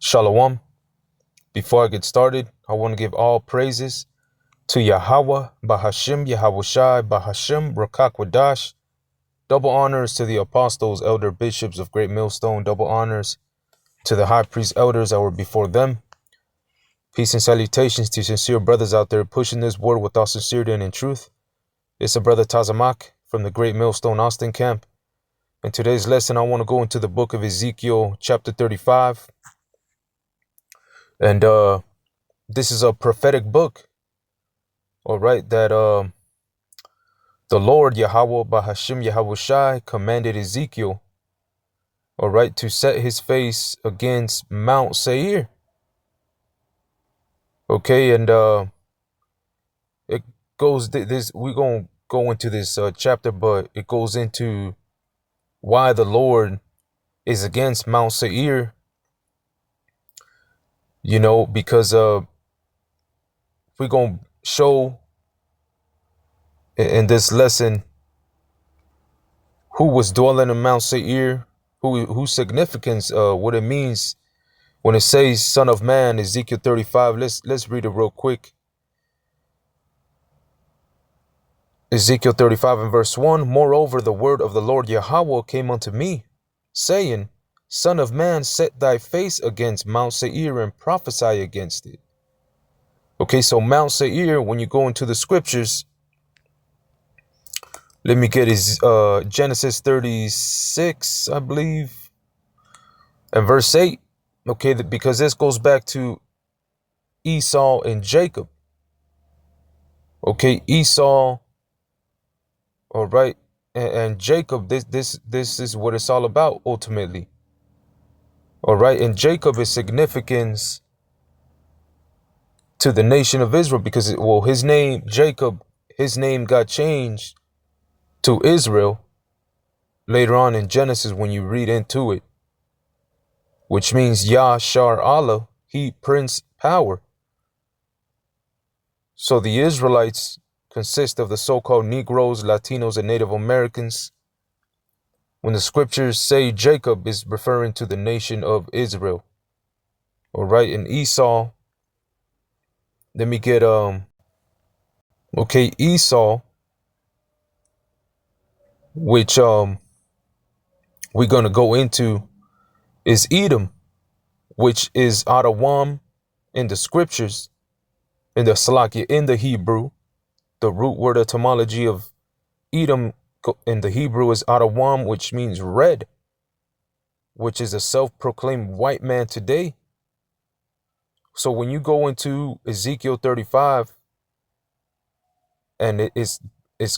Shalom. Before I get started, I want to give all praises to Yahweh, Bahashim, Yahawashi, Bahashim, Rakakwadash. Double honors to the apostles, elder bishops of Great Millstone. Double honors to the high priest elders that were before them. Peace and salutations to sincere brothers out there pushing this word with all sincerity and in truth. It's a brother Tazamak from the Great Millstone Austin camp. In today's lesson, I want to go into the book of Ezekiel, chapter 35. And this is a prophetic book, all right, that the Lord Yahweh Bahashim Yahawashi commanded Ezekiel, all right, to set his face against Mount Seir. Okay, and it goes this. We're gonna go into this chapter, but it goes into why the Lord is against Mount Seir. You know, because we're gonna show in this lesson who was dwelling in Mount Seir, whose significance, what it means when it says Son of Man, Ezekiel 35. Let's read it real quick. Ezekiel 35 and verse 1. Moreover, the word of the Lord Yahweh came unto me, saying, Son of man, set thy face against Mount Seir and prophesy against it. Okay, so Mount Seir, when you go into the scriptures, let me get his Genesis 36, I believe, and verse 8. Okay, because this goes back to Esau and Jacob. Okay, Esau, all right, and Jacob. This is what it's all about ultimately. All right, and Jacob is significance to the nation of Israel because his name Jacob, his name got changed to Israel later on in Genesis when you read into it, which means Yah Shar Allah, he Prince Power. So the Israelites consist of the so-called Negroes, Latinos, and Native Americans. When the scriptures say Jacob is referring to the nation of Israel. All right, and Esau, let me get okay, Esau, which we're gonna go into, is Edom, which is Adawam in the scriptures, in the Salakia, in the Hebrew. The root word etymology of Edom in the Hebrew is Adawam, which means red, which is a self-proclaimed white man today. So when you go into Ezekiel 35 and it's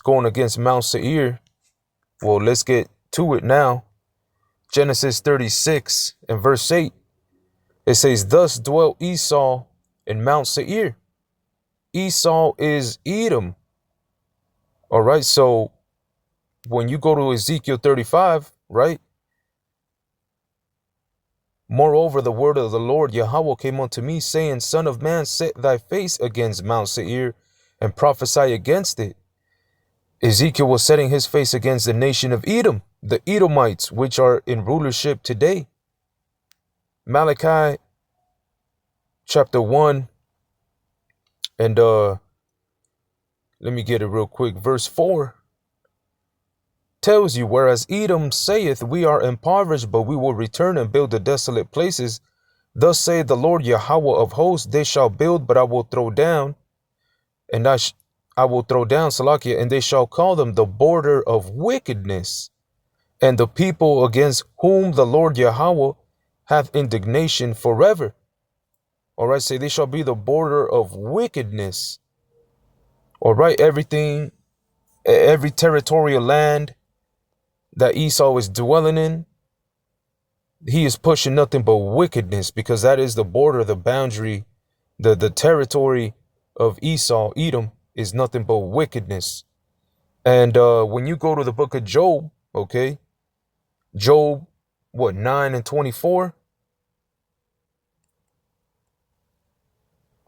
going against Mount Seir, well, let's get to it now. Genesis 36 and verse 8, it says, Thus dwelt Esau in Mount Seir. Esau is Edom. All right, so when you go to Ezekiel 35, right? Moreover, the word of the Lord Yahweh came unto me, saying, Son of man, set thy face against Mount Seir and prophesy against it. Ezekiel was setting his face against the nation of Edom, the Edomites, which are in rulership today. Malachi chapter 1 and let me get it real quick. Verse 4 tells you, whereas Edom saith, we are impoverished, but we will return and build the desolate places. Thus saith the Lord Yahweh of hosts, they shall build, but I will throw down, and I will throw down, Salakia, and they shall call them the border of wickedness, and the people against whom the Lord Yahweh hath indignation forever. All right, say they shall be the border of wickedness. All right, every territorial land that Esau is dwelling in, he is pushing nothing but wickedness, because that is the border, the boundary, the territory of Esau, Edom, is nothing but wickedness. And when you go to the book of Job, okay, Job, 9 and 24?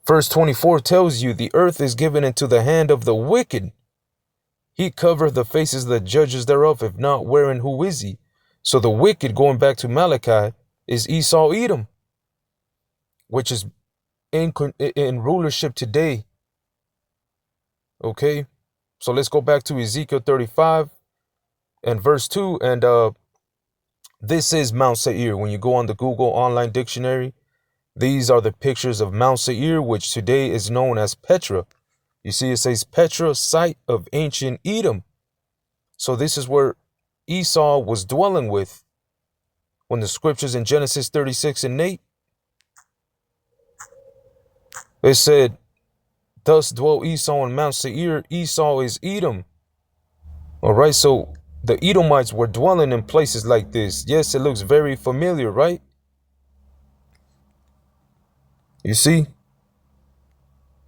Verse 24 tells you, the earth is given into the hand of the wicked. He covereth the faces of the judges thereof, if not, wherein who is he? So the wicked, going back to Malachi, is Esau, Edom. which is in rulership today. Okay, so let's go back to Ezekiel 35 and verse 2. And this is Mount Seir. When you go on the Google online dictionary, these are the pictures of Mount Seir, which today is known as Petra. You see, it says Petra, site of ancient Edom. So this is where Esau was dwelling with when the scriptures in Genesis 36 and 8, it said, thus dwelt Esau on Mount Seir. Esau is Edom. All right, so the Edomites were dwelling in places like this. Yes, it looks very familiar, right? You see?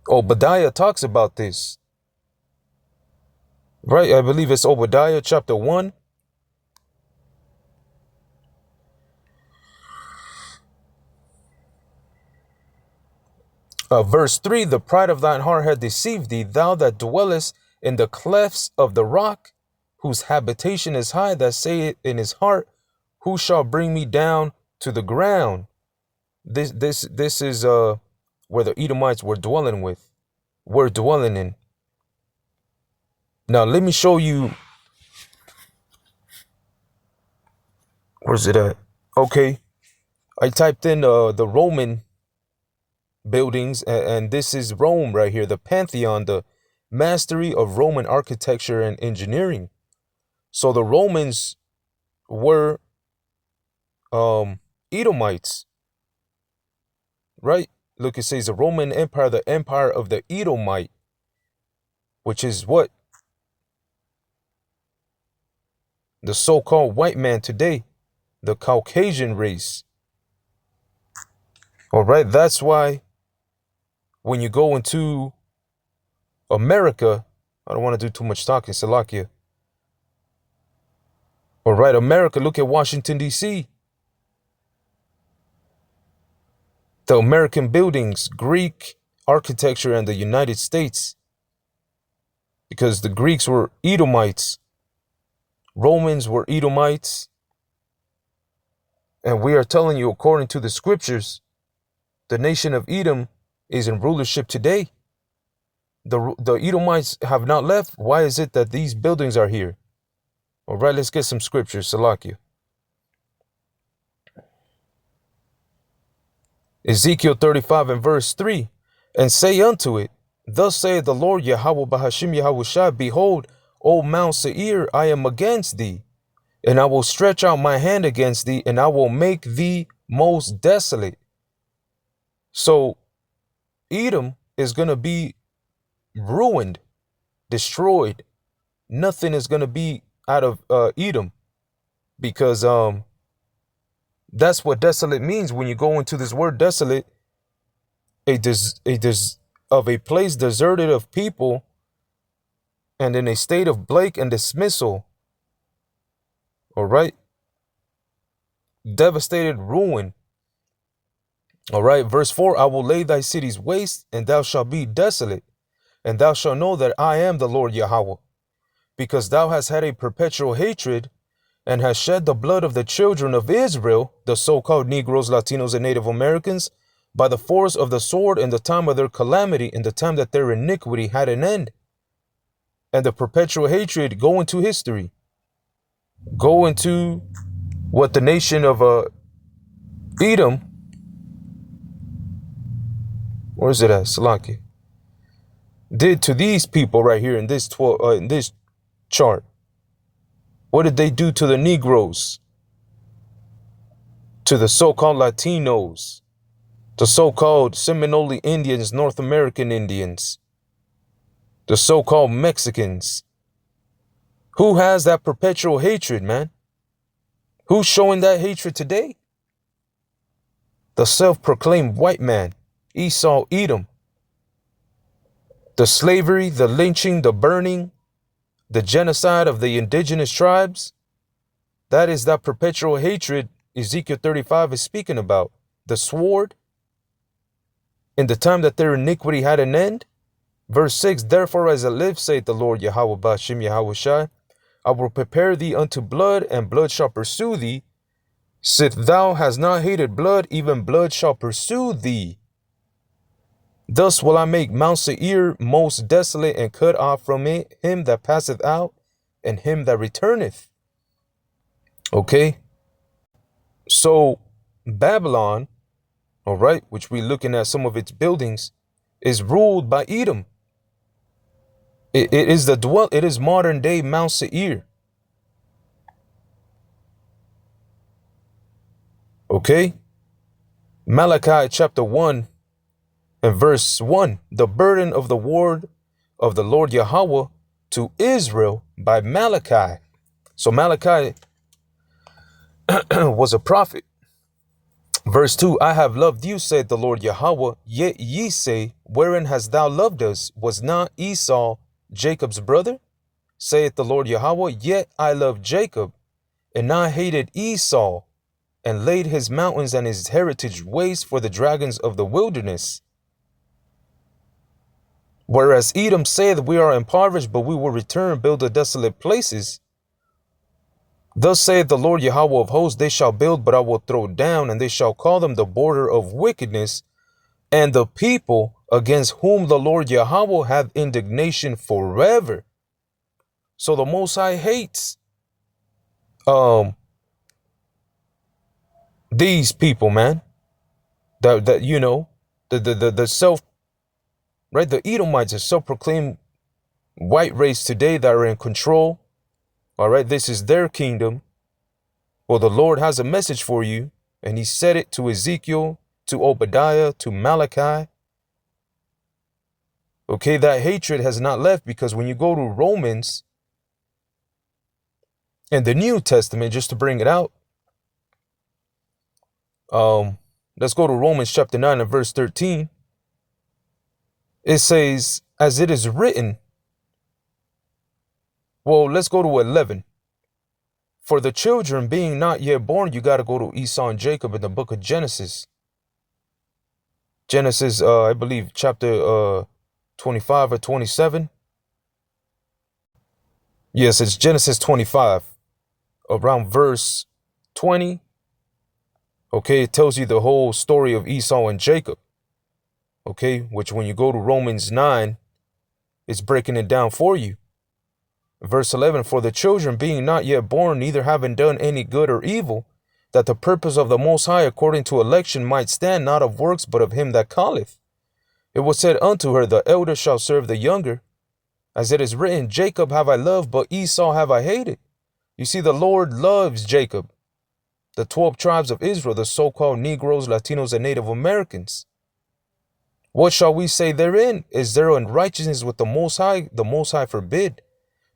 Obadiah talks about this. Right, I believe it's Obadiah chapter 1. Verse 3, the pride of thine heart hath deceived thee, thou that dwellest in the clefts of the rock, whose habitation is high, that saith in his heart, who shall bring me down to the ground? This is where the Edomites were dwelling in. Now let me show you. Where's it at? Okay, I typed in the Roman buildings, and this is Rome right here, the Pantheon, the mastery of Roman architecture and engineering. So the Romans were Edomites, right? Look, it says the Roman Empire, the empire of the Edomite, which is what? The so-called white man today, the Caucasian race. All right, that's why when you go into America, I don't want to do too much talking, Salakia. All right, America, look at Washington, D.C. The American buildings, Greek architecture, and the United States. Because the Greeks were Edomites. Romans were Edomites. And we are telling you, according to the scriptures, the nation of Edom is in rulership today. The Edomites have not left. Why is it that these buildings are here? All right, let's get some scriptures, Salakia. Ezekiel 35 and verse 3, and say unto it, thus saith the Lord Yahweh Bahashim Yahushai, behold, O Mount Seir, I am against thee, and I will stretch out my hand against thee, and I will make thee most desolate. So Edom is going to be ruined, destroyed. Nothing is going to be out of Edom, because that's what desolate means. When you go into this word desolate, of a place deserted of people and in a state of blank and dismissal. All right. Devastated ruin. All right. Verse 4, I will lay thy cities waste, and thou shalt be desolate, and thou shalt know that I am the Lord Yahweh, because thou hast had a perpetual hatred and has shed the blood of the children of Israel, the so-called Negroes, Latinos, and Native Americans, by the force of the sword in the time of their calamity, in the time that their iniquity had an end. And the perpetual hatred, go into history. Go into what the nation of Edom, where is it at, Salaki, did to these people right here in this chart. What did they do to the Negroes, to the so-called Latinos, the so-called Seminole Indians, North American Indians, the so-called Mexicans? Who has that perpetual hatred, man? Who's showing that hatred today? The self-proclaimed white man, Esau, Edom. The slavery, the lynching, the burning, the genocide of the indigenous tribes, that is that perpetual hatred Ezekiel 35 is speaking about. The sword, in the time that their iniquity had an end. Verse 6, therefore as I live, saith the Lord Yahweh Bashim Yahushai, I will prepare thee unto blood, and blood shall pursue thee, Sith thou hast not hated blood, even blood shall pursue thee. Thus will I make Mount Seir most desolate, and cut off from it him that passeth out, and him that returneth. Okay? So, Babylon, all right, which we're looking at some of its buildings, is ruled by Edom. It is modern day Mount Seir. Okay? Malachi chapter 1 and verse 1. The burden of the word of the Lord Yahweh to Israel by Malachi. So Malachi was a prophet. Verse 2, I have loved you, said the Lord Yahweh. Yet ye say, wherein hast thou loved us? Was not Esau Jacob's brother? Saith the Lord Yahweh. Yet I loved Jacob, and I hated Esau, and laid his mountains and his heritage waste for the dragons of the wilderness. Whereas Edom saith, we are impoverished, but we will return, build the desolate places. Thus saith the Lord Yahweh of hosts, they shall build, but I will throw down, and they shall call them the border of wickedness, and the people against whom the Lord Yahweh hath indignation forever. So the Most High hates these people, man. That you know, the self, right? The Edomites, a self-proclaimed white race today that are in control. All right, this is their kingdom. Well, the Lord has a message for you, and he said it to Ezekiel, to Obadiah, to Malachi. Okay, that hatred has not left, because when you go to Romans and the New Testament, just to bring it out, let's go to Romans chapter 9 and verse 13. It says, as it is written, well, let's go to 11. For the children being not yet born, you got to go to Esau and Jacob in the book of Genesis. Genesis, I believe, chapter 25 or 27. Yes, it's Genesis 25, around verse 20. Okay, it tells you the whole story of Esau and Jacob. Okay, which when you go to Romans 9, it's breaking it down for you. Verse 11, for the children being not yet born, neither having done any good or evil, that the purpose of the Most High according to election might stand, not of works, but of him that calleth. It was said unto her, the elder shall serve the younger. As it is written, Jacob have I loved, but Esau have I hated. You see, the Lord loves Jacob, the 12 tribes of Israel, the so-called Negroes, Latinos, and Native Americans. What shall we say therein? Is there unrighteousness with the Most High? The Most High forbid.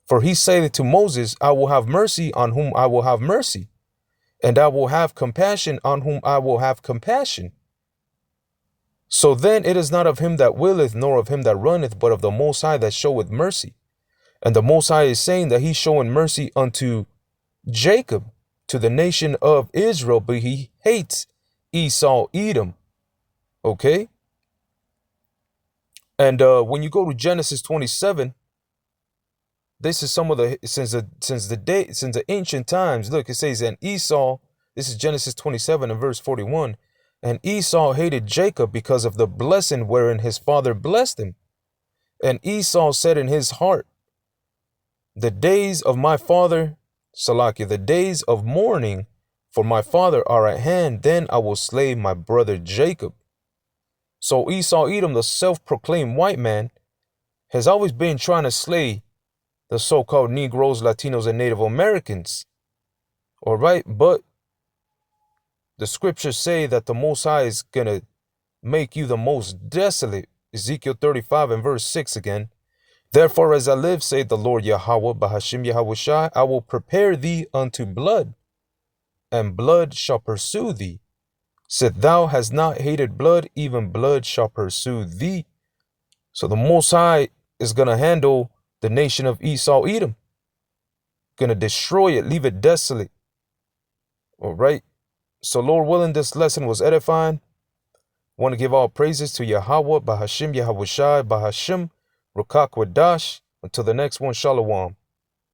For he saith to Moses, I will have mercy on whom I will have mercy, and I will have compassion on whom I will have compassion. So then it is not of him that willeth, nor of him that runneth, but of the Most High that showeth mercy. And the Most High is saying that he's showing mercy unto Jacob, to the nation of Israel, but he hates Esau, Edom. Okay? And when you go to Genesis 27, this is some of the since the ancient times. Look, it says, and Esau, this is Genesis 27 and verse 41. And Esau hated Jacob because of the blessing wherein his father blessed him. And Esau said in his heart, the days of my father, Salakia, the days of mourning for my father are at hand. Then I will slay my brother Jacob. So Esau, Edom, the self-proclaimed white man, has always been trying to slay the so-called Negroes, Latinos, and Native Americans. All right, but the scriptures say that the Most High is going to make you the most desolate. Ezekiel 35 and verse 6 again. Therefore, as I live, saith the Lord Yahweh, Bahashim Yahushai, I will prepare thee unto blood, and blood shall pursue thee. Said thou hast not hated blood, even blood shall pursue thee. So the Most High is going to handle the nation of Esau, Edom. Going to destroy it, leave it desolate. All right. So Lord willing, this lesson was edifying. Want to give all praises to Yahweh, Bahashim Yahushai, Bahashim, Rukak Wadash. Until the next one, Shalom.